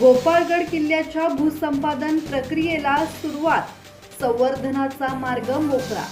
गोपाळगड किल्ल्याच्या भूसंपादन प्रक्रियेला सुरुवात, संवर्धनाचा मार्ग मोकळा।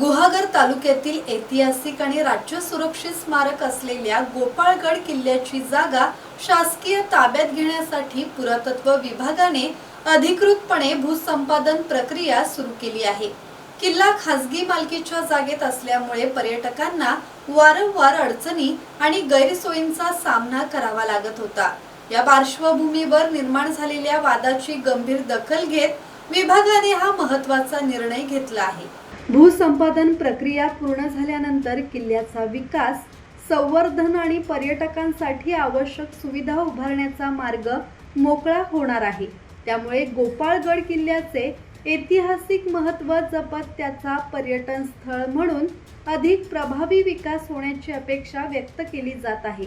गुहागर तालुक्यातील ऐतिहासिक आणि राज्य सुरक्षित स्मारक असलेल्या गोपाळगड किल्ल्याची जागा शासकीय ताब्यात घेण्यासाठी पुरातत्व विभागाने अधिकृतपणे भूसंपादन प्रक्रिया सुरू केली आहे। किल्ला खासगी मालकीच्या जागेत असल्यामुळे पर्यटकांना वारंवार अडचणी आणि गैरसोयींचा सामना करावा लागत होता। या पार्श्वभूमीवर निर्माण झालेल्या वादाची गंभीर दखल घेत विभागाने हा महत्त्वाचा निर्णय घेतला आहे। भूसंपादन प्रक्रिया पूर्ण झाल्यानंतर किल्ल्याचा विकास, संवर्धन आणि पर्यटकांसाठी आवश्यक सुविधा उभारण्याचा मार्ग मोकळा होणार आहे। त्यामुळे गोपाळगड किल्ल्याचे ऐतिहासिक महत्त्व जपत त्याचा पर्यटन स्थळ म्हणून अधिक प्रभावी विकास होण्याची अपेक्षा व्यक्त केली जात आहे।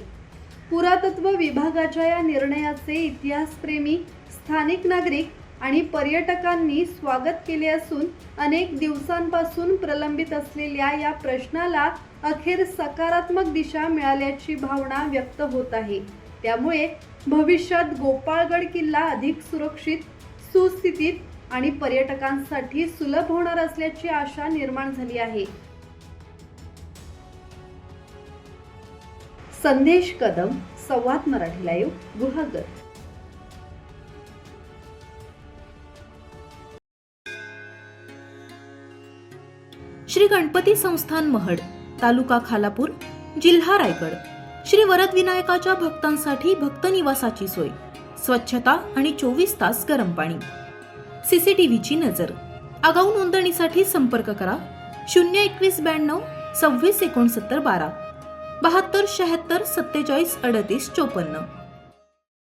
पुरातत्व विभागाच्या या निर्णयाचे इतिहासप्रेमी, स्थानिक नागरिक आणि पर्यटकांनी स्वागत केले असून अनेक दिवसांपासून प्रलंबित असलेल्या या प्रश्नाला अखेर सकारात्मक दिशा मिळाल्याची भावना व्यक्त होत आहे। त्यामुळे भविष्यात गोपाळगड किल्ला अधिक सुरक्षित, सुस्थितीत आणि पर्यटकांसाठी सुलभ होणार असल्याची आशा निर्माण झाली आहे। संदेश कदम, संवाद मराठी लाईव्ह, गुहागर। श्री गणपती संस्थान महड, तालुका खालापूर, जिल्हा रायगड। श्री वरदविनायकाच्या भक्तांसाठी भक्त निवासाची सोय, स्वच्छता आणि 24 तास गरम पाणी, सीसीटीव्हीची नजर। आगाऊ नोंदणीसाठी संपर्क करा 021 92 26 69 12 72 76 47 38 54।